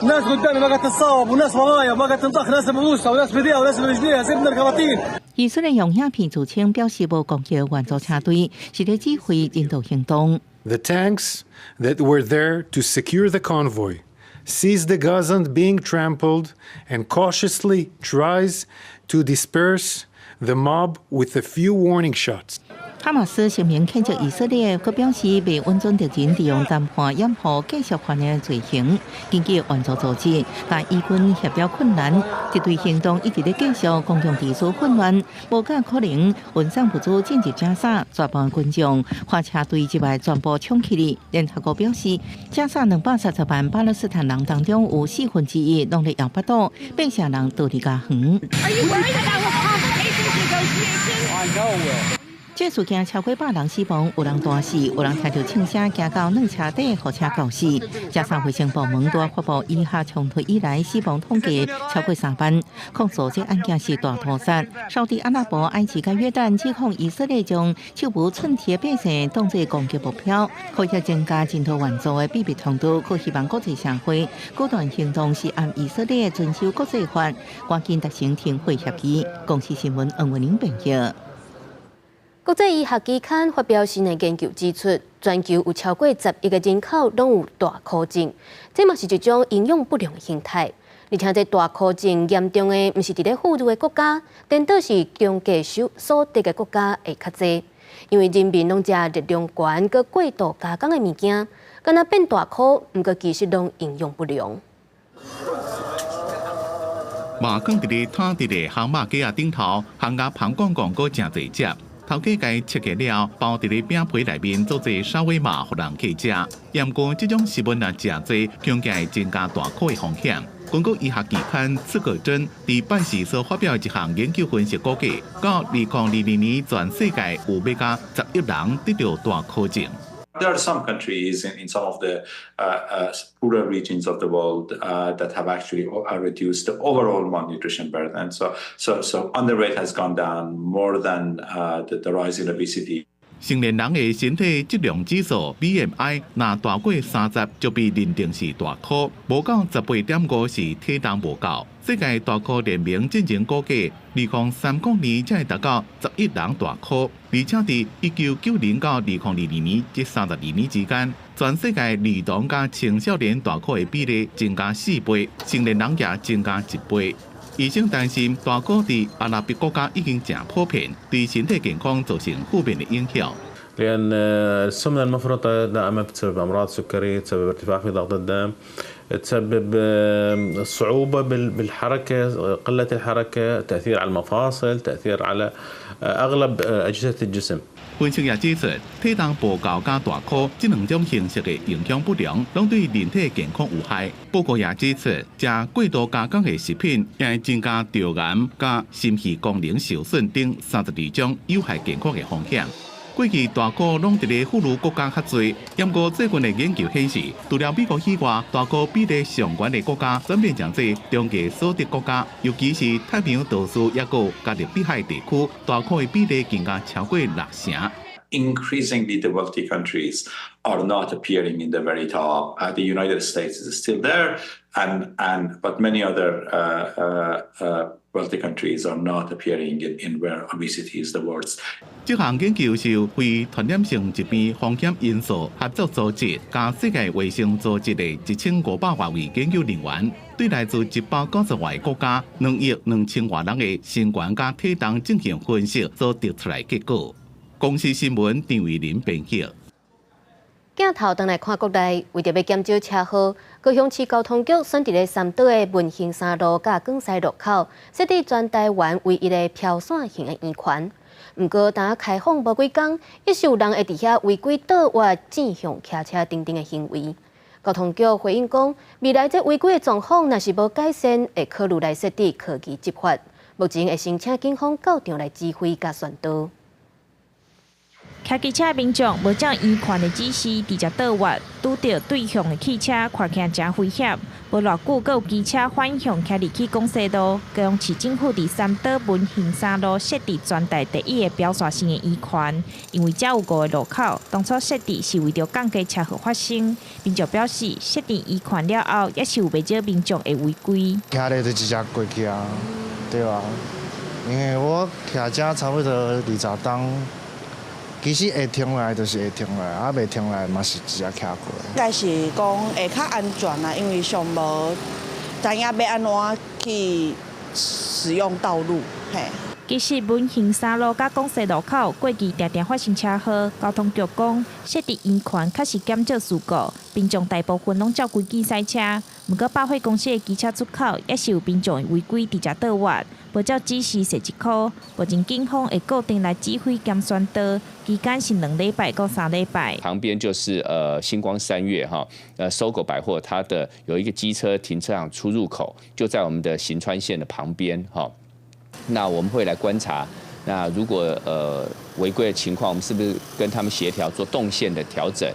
الناس قدامي ما قاعد تتصاوب وناس ورايا ما قاعد تنطخ ناس بموسى وناس بايديها وناس برجليها سيبنا الكراتين。以色列用影片自称表示无攻击援助车队，是咧指挥人道行动。The tanks that were there to secure the convoy sees the Gazans being trampled and cautiously tries to disperse the mob with a few warning shots. 哈马斯声明谴责以色列，佮表示未允准敌人利用谈判掩护继续犯的罪行。根据援助组织，甲以军协调困难，这对行动一直咧继续，公共地区混乱，无甲可能运送物资进入加沙，绝望军众花车队之外全部冲起嚟。联合国表示，加沙230万巴勒斯坦人当中有1/4拢咧摇巴肚，8成人倒伫家园。这事件超过100人死亡，有人大死，有人听到枪声，行到两车底，火车告死。加上卫生部门都发布以哈冲突以来死亡统计超过3万，控诉这案件是大屠杀。沙特阿拉伯、埃及甲约旦指控以色列将手无寸铁的百姓当作攻击目标，可以增加人道援助的秘密通道。佢希望国际社会果断行动，是按以色列遵守国际法，赶紧达成停火协议。公司新闻黄文玲编译。国际医学期刊发表新的研究指出，全球有超过11个人口拢有大口症，这嘛是一种营养不良的形态。而且这大口症严重的，不是伫咧富裕的国家，颠倒是经济所得的国家会较济，因为人民拢食热量高、佮过度加工的物件，敢若变大口，不过其实拢营养不良。马讲伫咧摊伫咧烘肉鸡仔顶头，烘甲香港广告真侪只。头家家切开了，包伫咧饼皮内面做者沙威玛，互人去食。不过这种食物若食多，恐惊会增加大口的风险。中国医学期刊《刺客针》伫拜四所发表一项研究分析估计，到2022年，全世界有要加11人得到大口症。There are some countries in some of the poorer regions of the world that have actually reduced the overall malnutrition burden. So underweight has gone down more than the rise in obesity. 成年人的身体质量指数 BMI 若大过30，就被认定是大口；无到18.5是体重无够。世界大口联盟进行估计，2030年才会达到11人大口，而且伫1990年到2022年这32年之间，全世界儿童加青少年大口的比例增加4倍，成年人也增加1倍。医生担心大口伫阿拉伯国家已经正普遍，对身体健康造成负面的影响。لأن السمنة المفرطة دائما بتسبب أمراض سكري، تسبب ارتفاع في ضغط الدم، تسبب صعوبة بالحركة، قلة الحركة، تأثير على المفاصل، تأثير على أغلب أجهزة الجسم. 分析也指出，体重报高加大块这两种形式的影响不良，拢对人体健康有害。报告也指出，食过度加工的食品也会增加着癌、加心血功能受损等32种有害健康的风险。过去大股拢伫咧富裕国家较侪，不过最近的研究显示，除了美国以外，大股比例上悬的国家转变成这中价所得国家，尤其是太平洋岛屿也有加勒比海地区，大股的比例更加超过60成。Increasingly, the wealthy countries are not appearing in the very top. The United States is still there, but many other wealthy countries are not appearing in where obesity is the worst. 这项研究是由非传染性疾病风险因素合作组织加世界卫生组织的1500多位研究人员，对来自190外国家2亿2000万人的身高加体重进行分析所得出来结果。公司新闻张伟林编辑。镜头转来看国内，为着要减少车祸，高雄市交通局选伫咧三岛的文兴三路甲广西路口设置全台湾唯一的飘伞型的圆环。不过，当开放无几天，一时有人会伫遐违规倒滑、正向骑车等等的行为。交通局回应讲，未来这违规的状况若是无改善，会考虑来设置科技执法。目前会先请警方到场来指挥甲宣导。骑机车的民众无照圆环的指示，直接倒滑，拄到对向的汽车，看起来真危险。无偌久，阁有机车反向骑入去广西路，高雄市政府伫三岛文兴三路设置全台第一个标线性的圆环，因为遮有5个路口，当初设置是为着降低车祸发生。民众表示，设定圆环了后，也是有袂少民众会违规。骑咧就直接过去啊，对啊，因为我骑车差不多20档。其实会停来就是会停来，啊袂停来嘛是直接骑过。应该是讲会较安全啦，因为上无知影要安怎去使用道路，嘿。其实文兴三路甲广西路口过去常常发生车祸，交通局讲设置圆环确实减少事故，民众大部分拢照规矩驶车。不过百货公司的机车出口也是有民众违规直接倒滑，无照指示设1块。目前警方会固定来指挥兼宣导，期间是2礼拜到3礼拜。旁边就是星光三月哈，搜狗百货它的有一个机车停车场出入口，就在我们的行川线的旁边哈。那我们会来观察，那如果违规的情况，我们是不是跟他们协调做动线的调整？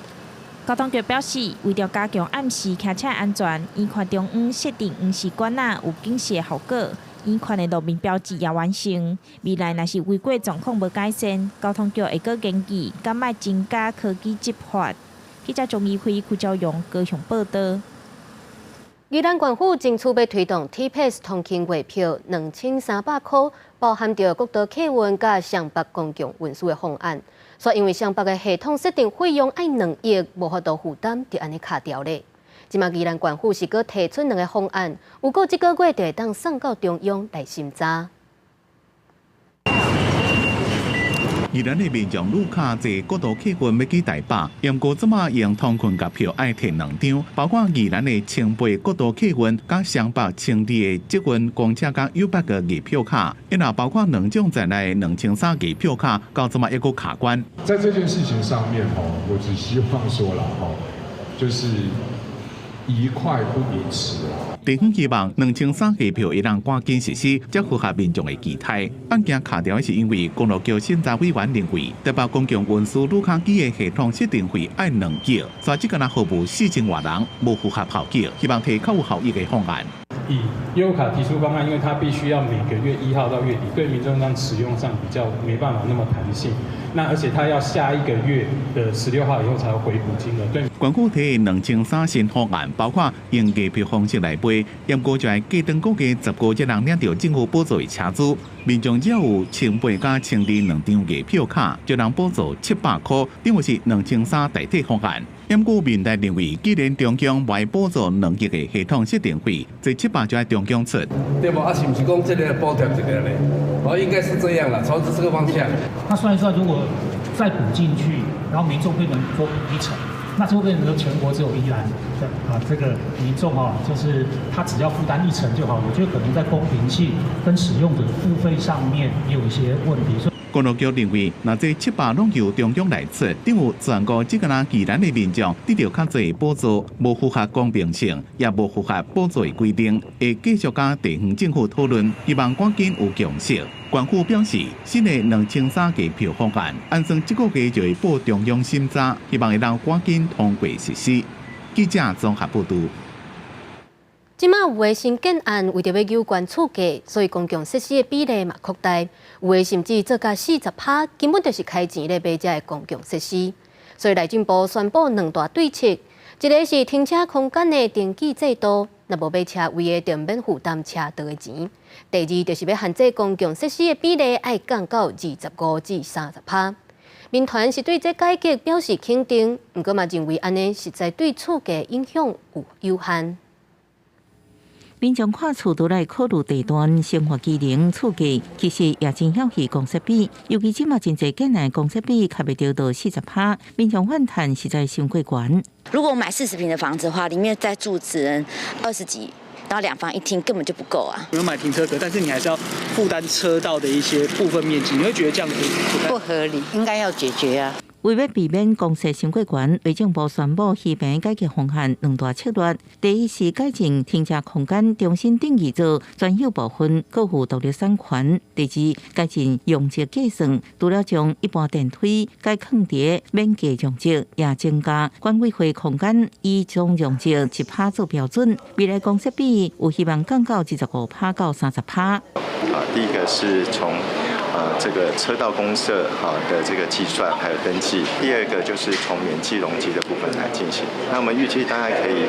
交通局表示，为了加强暗时骑车安全，圆环中央设定黄时管仔有警示的效果，圆环的路面标志也完成。未来若是违规状况无改善，交通局会阁研究敢卖增加科技执法。记者钟义辉、邱昭勇高雄报道。宜兰县府争取要推动 T-Pass 通勤月票2300块，包含着国道客运甲上北公共运输的方案。所以因为上北的系统设定费用爱2亿，无法度负担，就安尼卡掉咧。即马宜兰县府是阁提出2个方案，有过这个月就会当送到中央来审查。宜兰的民众愈较济国道客运要去台北，不过即马用通勤甲票爱摕2张，包括宜兰的清北国道客运甲上北清地的捷运公车甲优北个月票卡，也包括2种在内2300月票卡，到即马一个卡关。在这件事情上面我只希望说了就是宜快不宜迟。地方希望2300月票会让赶紧实施，才符合民众的期待。案件卡掉是因为公路局审查委员认为，台北公共运输旅客机的系统设定费爱2亿，所以这个服务4000多人，无符合效益，希望提较有效益的方案。以悠游卡提出方案，因为它必须要每个月1号到月底，对民众上使用上比较没办法那么弹性。那而且它要下一个月的16号以后才会回补金额。对，县府提2300新方案，包括用月票方式来买，不过就系计长个月15日人领到政府补助的车主，民众只要有清北加清地2张月票卡，就能补助700块，等于是2300代替方案。不过民代认为，既然中央未补助2亿的系统设定费，这700就要中央出。对不？是不是讲这个补贴这个呢？应该是这样了，朝着这个方向。那算一算，如果再补进去，然后民众变成多补1成，那就会变成全国只有宜兰这个民众就是他只要负担1成就好。我觉得可能在公平性跟使用者付费上面也有一些问题。公路局认为，若这700拢由中央来出，等有全国这个人宜兰的民众得到较侪补助，无符合公平性，也无符合补助的规定，会继续甲地方政府讨论，希望赶紧有共识。官府表示，新的2003价票方案，按算这个月就会报中央审查，希望会让赶紧通过实施。记者综合报道。即马有的新建案为着要有关厝价，所以公共设施的比例嘛扩大，有的甚至做到40%，根本就是开钱咧买这的公共设施。所以内政部宣布2大对策，一个是停车空间的登记制度，若无买车位的就免负担车道的钱。第二就是要限制公共设施的比例，爱降到25%至30%。民团是对这改革表示肯定，不过嘛认为安尼实在对厝价影响有限。民众看厝都来考虑地段、生活机能、厝价，其实也真晓去公设比，尤其即马真侪建案公设比卡袂到40%，民众反弹实在伤过悬。如果我买40坪的房子的话，里面再住只能20几。然后2房1厅根本就不够啊！有买停车格，但是你还是要负担车道的一些部分面积，你会觉得这样子不合理，应该要解决啊。为要避免公设伤过悬，内政部宣布西平改革方案2大策略。第一是改进停车空间，重新定义做专有部分，各户独立产权。第二，改进用值计算，除了将一般电梯改放伫免价用值，也增加管委会空间以总用值1%做标准。未来公设比有希望降到25%到30%。第一个是从这个车道公设的这个计算还有登记，第二个就是从免计容积的部分来进行。那我们预计大概可以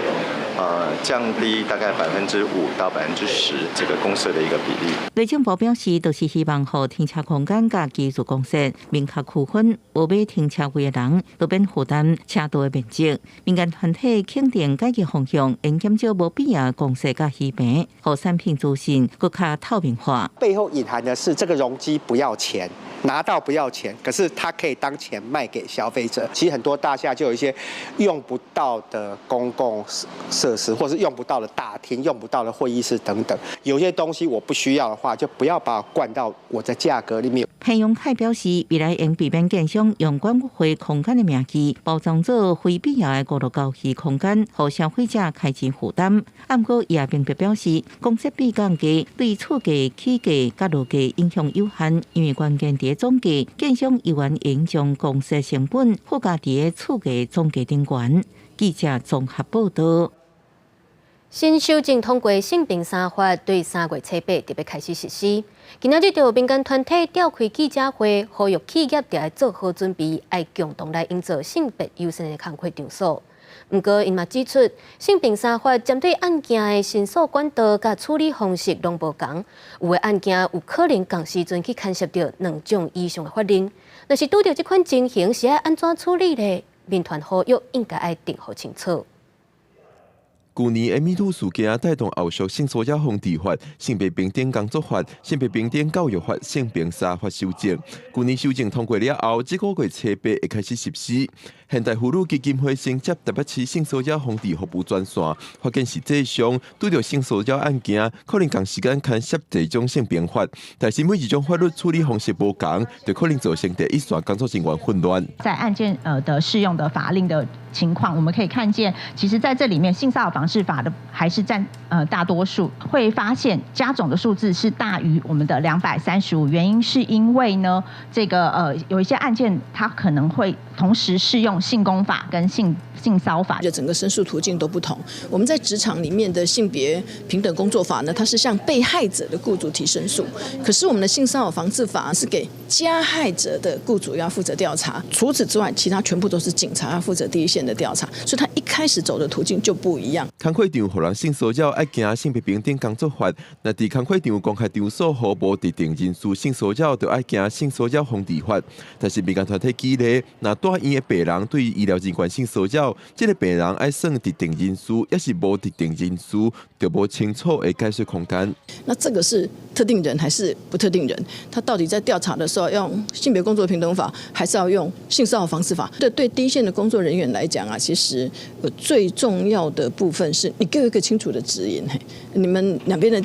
降低大概5%到10%这个公设的一个比例。内政部表示，就是希望让停车空间甲技术公设明确区分，无买停车位的人都免负担车道的面积。民间团体肯定改革方向，应减少无必要公设甲虚平，让产品资讯更加透明化。背后隐含的是这个容积不要钱，拿到不要钱，可是它可以当钱卖给消费者。其实很多大厦就有一些用不到的公共设施，或是用不到的大厅、用不到的会议室等等。有些东西我不需要的话，就不要把它灌到我的价格里面。裴永凯表示，未来应避免建商用管委会空间的名义包装做非必要的过度交易空间，让消费者开钱负担。不过，也并表示，公设比降价对厝价起价甲落价影响有限，因为关键伫总价，建商依然应将公设成本附加伫厝价总价顶悬。记者综合报道。新修正通过性平3法，对3月初8特别开始实施。今仔日就民间团体召开记者会，呼吁企业要做好准备，爱共同来营造性别优先的工作场所。不过，因嘛指出，性平3法针对案件的申诉管道甲处理方式拢无同，有的案件有可能同时阵去牵涉到2种以上的法令。若是拄到这款情形，是要安怎处理呢？民团呼吁应该爱定好清楚。去年 MeToo 事件带动后续性骚扰防治法、性别平等工作法、性别平等教育法、性平3法修正。去年修正通过了后，这个月初8会开始实施。现代妇女基金会承接台北市性骚扰防治服务专线，发现实际上拄到性骚扰案件，可能同时间牵涉这种性平法，但是每一种法律处理方式不同，就可能造成第一线工作人员混乱。在案件的适用的法令的情况，我们可以看见，其实在这里面性骚扰防治法的还是占大多数，会发现加总的数字是大于我们的235，原因是因为呢，这个有一些案件它可能会同时适用性工法跟性骚法，就整个申诉途径都不同。我们在职场里面的性别平等工作法呢，它是向被害者的雇主提申诉，可是我们的性骚扰防治法是给加害者的雇主要负责调查，除此之外，其他全部都是警察要负责第一线的调查，所以他一开始走的途径就不一样。工课场互人性骚扰爱行性别平等工作法，那伫工课场公开场所和无特定人士性骚扰，就爱行性骚扰防治法。但是民间团体举例，那住院的病人对于医疗人员性骚扰，这个病人爱算特定人士，也是无特定人士，就无清楚的解释空间。那这个是特定人还是不特定人？他到底在调查的时候要用性别工作平等法，还是要用性骚扰防治法？对第一线的工作人员来讲啊，其实最重要的部分是你给我一个清楚的指引，你们两边的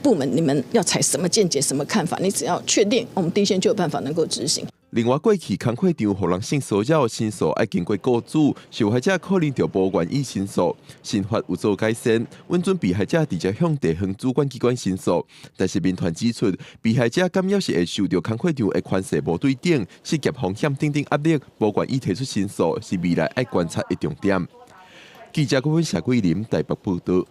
部门你们要采什么见解、什么看法，你只要确定，我们第一线就有办法能够执行。另外，过去工课场互人性骚扰申诉要经过雇主，受害者可能就不愿意申诉。新法有做改善，允准被害者直接向地方主管机关申诉。但是民团指出，被害者敢要是会受到工课场的款式无对等、失业风险等等压力，不愿意提出申诉，是未来要观察的重点。记者郭文霞、桂林台北报道。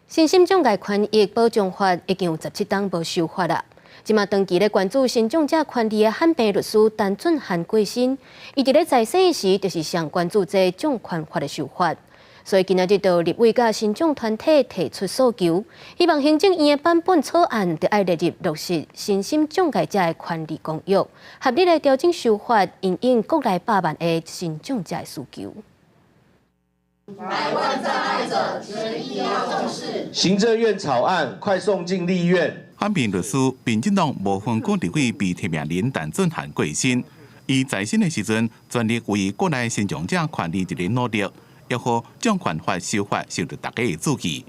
身心障碍权益保障法已经有17档无修法啦。即马长期咧关注身障者权利的汉病律师陈俊涵过身，伊伫咧在生时就是上关注这障权法的修法，所以今仔日到立委甲身障团体提出诉求，希望行政院的版本草案得爱列入落实身心障碍者的权利公约，合理来调整修法，因应国内100万的身障者的需求。百万障碍者权益要重视。行政院草案快送进立院。汉病律师民进党部分国立委被提名人陈俊涵过身，伊在生的时阵全力为国内身障者权利一个努力，要好障权法修法受到大家的注意。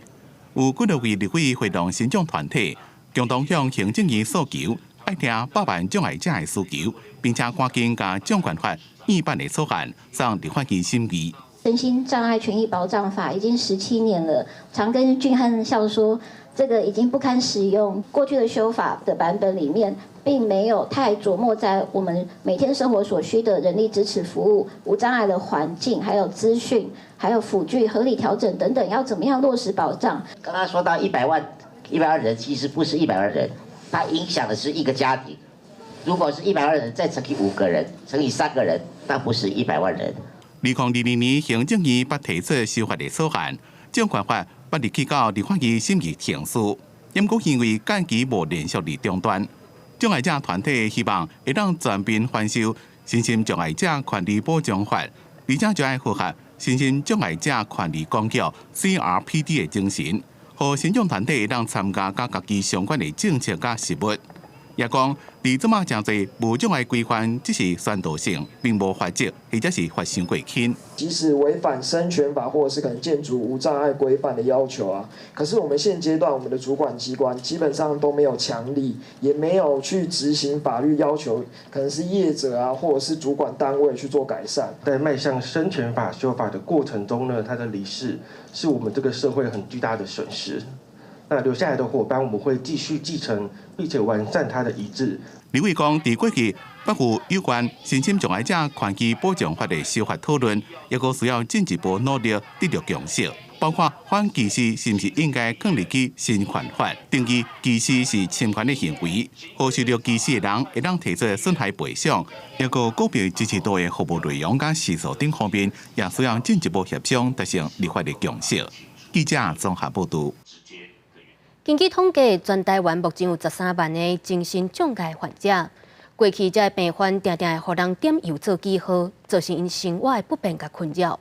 有几多位立委会同身障团体共同向行政院诉求，爱听100万障碍者的需求，并且赶紧将障权法议办的草案送立法院审议。身心障碍权益保障法已经17年了，常跟俊翰校说，这个已经不堪使用。过去的修法的版本里面，并没有太琢磨在我们每天生活所需的人力支持服务、无障碍的环境，还有资讯，还有辅具合理调整等等，要怎么样落实保障。刚刚说到100万人，其实不是100万人，它影响的是一个家庭。如果是100万人，再乘以5个人，乘以3个人，那不是100万人。2022年，行政院捌提出修法的草案，障权法捌入去到立法院审议程序，因过因为间期无连续的中断，障碍者团体希望会当全面翻修身心障碍者权利保障法，而且就要符合身心障碍者权利公约 CRPD 的精神，和身障团体会当参加甲家己相关的政策甲实务。也讲，伫即马真侪无障碍规范，只是宣导性，并无法则，或者是发伤过轻。即使违反生权法或者是可能建筑无障碍规范的要求啊，可是我们现阶段我们的主管机关基本上都没有强力，也没有去执行法律要求，可能是业者啊或者是主管单位去做改善。在迈向生权法修法的过程中呢，他的离世是我们这个社会很巨大的损失。那留下来的伙伴，我们会继续继承，并且完善它的遗志。李伟讲，伫过去包括有关身心障碍者权益保障法的修法讨论，也个需要进一步努力得到共识，包括反歧视是不是应该更入去新权法，定义歧视是侵权的行为，或受到歧视的人会当提出损害赔偿，也个个别支持度的服务内容甲时数等方面，也需要进一步协商达成立法的共识。记者综合报道。根据统计，全台湾目前有13万的精神障碍患者。过去这病患常常会让人点油做记号，造成因生活的不便甲困扰。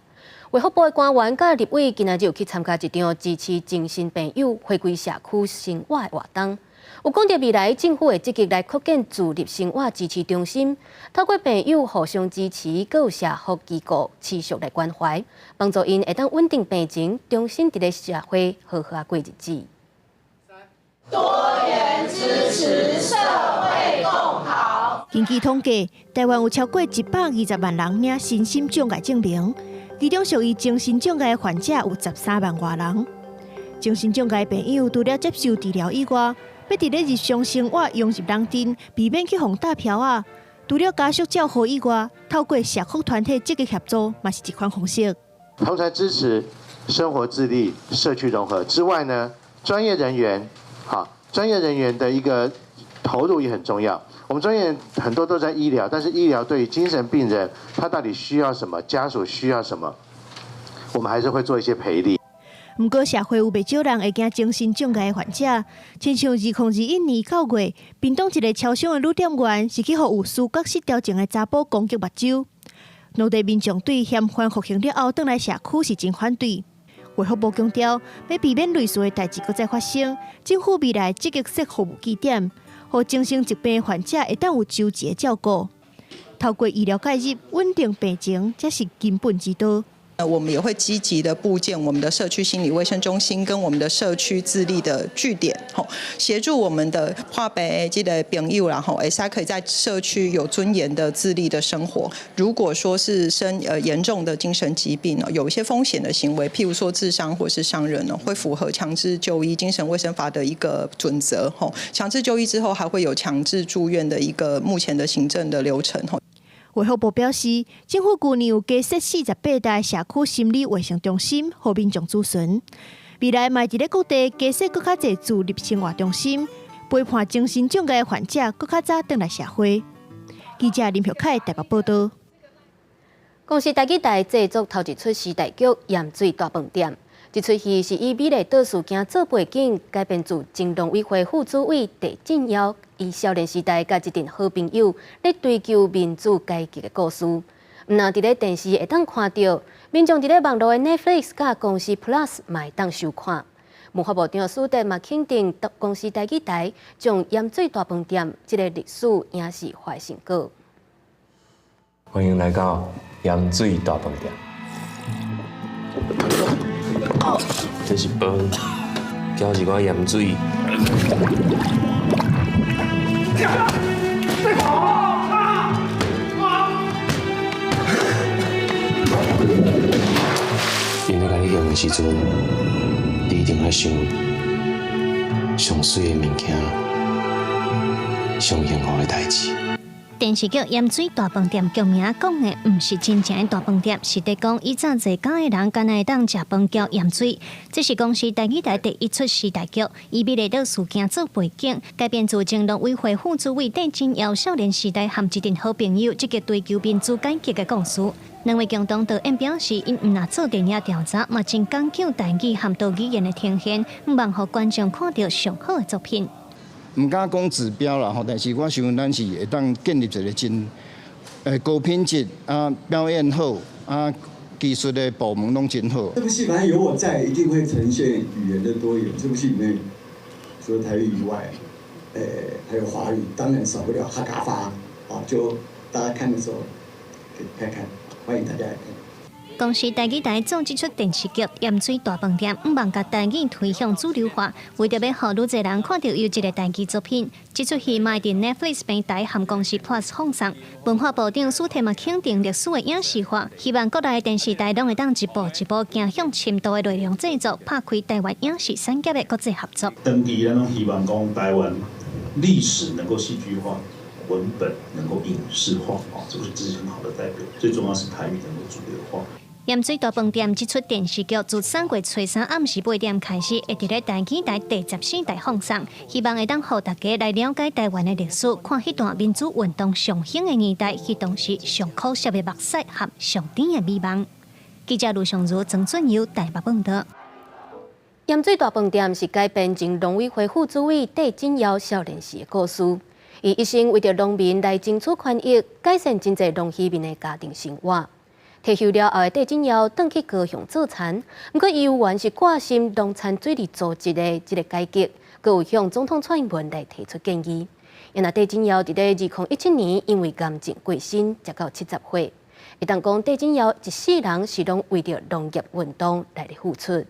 卫福部的官员甲立委今仔日有去参加一场支持精神病友回归社区生活的活动。有讲到未来政府会积极来扩建自立生活支持中心，透过病友互相支持，佮有社福机构持续来关怀，帮助因会当稳定病情，重新伫咧社会好好过日子。多元支持社会共好。根据统计，台湾有超过120万人领身心障碍证明，其中属于精神障碍的患者有13万多人。精神障碍病友除了接受治疗以外，要伫咧日常生活融入人阵，避免去互打飘啊。除了家属照护以外，透过社区团体积极协助，嘛是一款方式。同才支持生活自立、社区融合之外呢，专业人员的一个投入也很重要。我们专业很多都在医疗，但是医疗对于精神病人，他到底需要什么，家属需要什么，我们还是会做一些培力。不过，社会有不少人会惊精神障碍的患者，亲像2021年9月，屏东一个超商的女店员是去互有思觉失调症的查甫攻击目睭，当地民众对嫌犯服刑了后转来社区是真反对。卫福部强调，要避免类似的代志搁再发生，政府未来积极设服务据点，让精神疾病患者会当有周治照顾。透过医疗介入，稳定病情，才是根本之道。我们也会积极的布建我们的社区心理卫生中心跟我们的社区自立的据点，协助我们的跨北这个朋友，然后可以在社区有尊严的自立的生活。如果说是严重的精神疾病有一些风险的行为，譬如说自伤或是伤人会符合强制就医精神卫生法的一个准则。强制就医之后，还会有强制住院的一个目前的行政的流程。卫福部表示，政府去年有加设48台社区心理卫生中心，给民众咨询。未来嘛，伫咧各地加设更较侪自立生活中心，陪伴精神障碍的患者更较早回来社会。记者林玉凯台北报道。公司台积台制作头一出时代剧《盐水大饭店》，这出戏是以美丽岛事件做背景，改编自前农委会副主委戴振尧以少年时代甲一群好朋友咧追求民主改革的故事。毋但伫咧电视会当看到，民众伫咧网络的 Netflix 甲公司 Plus 嘛会当收看。文化部长苏德嘛肯定公司台积台将盐水大饭店这个历史影视化成果。欢迎来到盐水大饭店。这是饭，加一寡盐水。因咧甲你用的时阵，你一定要想上水的物件，上幸福的代志。电视剧《盐水大饭店》剧名讲的，毋是真正的大饭店，是在讲以前坐港的人敢会当食饭叫盐水。这是公司台积台第一出时代剧，以美丽岛事件做背景，改编自前农委会副主委戴振尧少年时代和一群好朋友积极追求民主改革的故事。两位共同导演表示，因毋若做电影调查，嘛真讲究台语和多语言的呈现，毋望互观众看到上好的作品。唔敢讲指标啦，但是我想咱是会当建立一个真高品质表演好技术的部门拢真好。这部戏反正有我在，一定会呈现语言的多元。这部戏里面除了台语以外，还有华语，当然少不了哈嘎发就大家看的时候可以看看，欢迎大家来看。公司台积台做这出电视剧《盐水大饭店》，毋望甲台语推向主流化，为着要让愈侪人看到有一个台语作品，这出戏卖伫 Netflix 平台和公司 Plus 放送。文化部长苏天嘛肯定历史的影视化，希望各大电视台拢会当一步一步走向深度的内容制作，拍开台湾影视产业的国际合作。长期咱拢希望讲台湾历史能够戏剧化，文本能够影视化，这个是很好的代表。最重要是台语能够主流化。盐水大饭店这出电视剧自3月初3暗时8点开始，会伫咧台积台第14台放送，希望会当互大家来了解台湾的历史，看迄段民主运动上兴的年代，迄当时上可惜的目屎和上甜的美梦。记者卢尚如、曾俊尧台北报道。盐水大饭店是改编前农委会副主委戴振尧少年时的故事，伊一生为着农民来争取权益，改善真侪农渔民的家庭生活。退休了后的戴振尧转去高雄做田，不过伊有原是挂心农产水利组织的这个改革，佮有向总统蔡英文来提出建议。因为戴振尧伫咧2017年因为癌症过身，才到70岁。会当讲戴振尧一世人是拢为着农业运动来付出。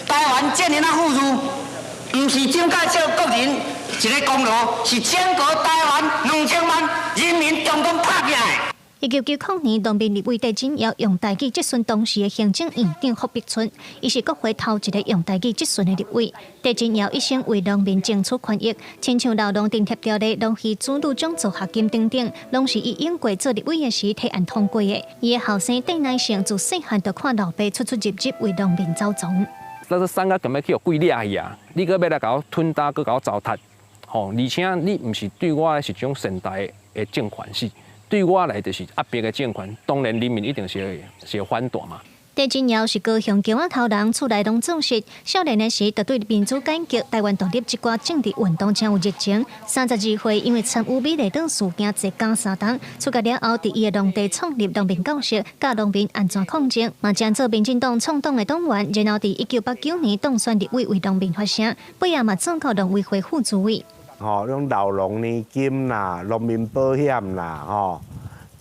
台湾这样富裕，不是蒋介石个人一个功劳，是整个台湾2000万人民共同拍起来。1990年，农民立委戴振尧用台语质询当时的行政院长霍碧春，伊是国会头一个用台语质询的立委。戴振尧一生为农民争取权益，亲像劳动津贴条例、农渔子女奖助学金等等，拢是伊用过做立委的时提案通过的。伊的后生戴乃成自细汉就看老爸出入为农民走总。那是三个根本去有贵掠去啊！你搁要来搞吞大，搁搞糟蹋，吼！而且你唔是对我是种现代的政权是。对我来就是压迫的政权，当然人民一定是反弹嘛。戴振尧是高雄桥仔头人，厝内拢总是少年的时，就对民主改革、台湾独立这寡政治运动真有热情。32岁，因为参与美丽岛事件坐监3冬，出狱了后，伫伊的农地创立农民教室，教农民安全抗争，嘛将做民进党创党的党员。然后伫1989年当选立委为农民发声，尾仔嘛转到农委会副主委。种老农年金啦、农民保险啦，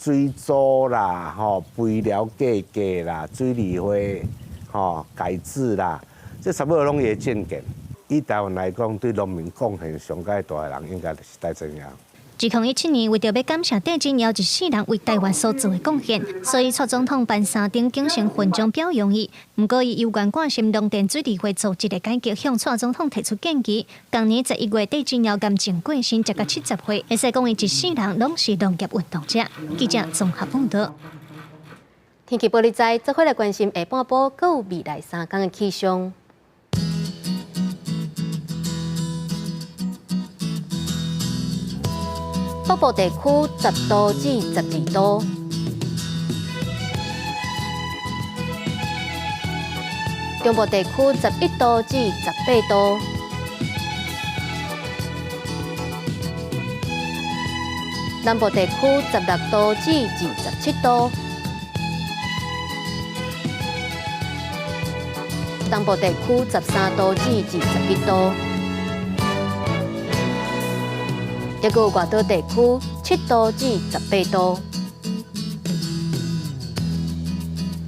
水租啦、肥料价格啦、水利费改制啦，这差不多拢伊渐进。以台湾来讲，对农民贡献上介大的人，应该就是戴振尧。自2017年为着要感谢戴振尧14人为台湾所做的贡献，所以蔡总统办3场景星勋章表扬伊。不过，伊有关关心农田水利费组织的改革，向蔡总统提出建议。今年11月，戴振尧刚正过身，才到70岁，会使讲伊14人拢是农业运动者。记者综合报道。天气报你知，再回来关心下半部，搁有未来3天的气象。北部地区10度至12度，中部地区11度至18度，南部地区16度至27度，东部地区13度至21度。也有外岛地区7度至18度。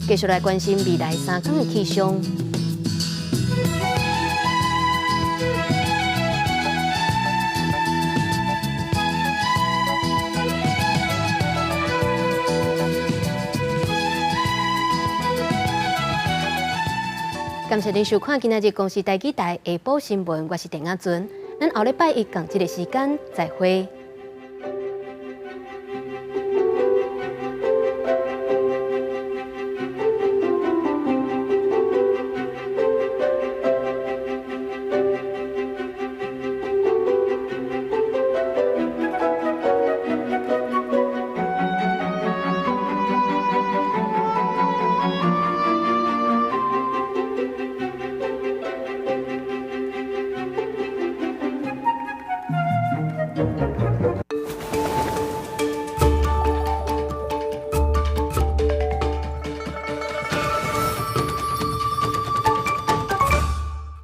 继续来关心未来3天的气象。感谢您收看今仔日公视台记台下晡新闻，我是陈雅纯。咱后礼拜一同一个时间再会。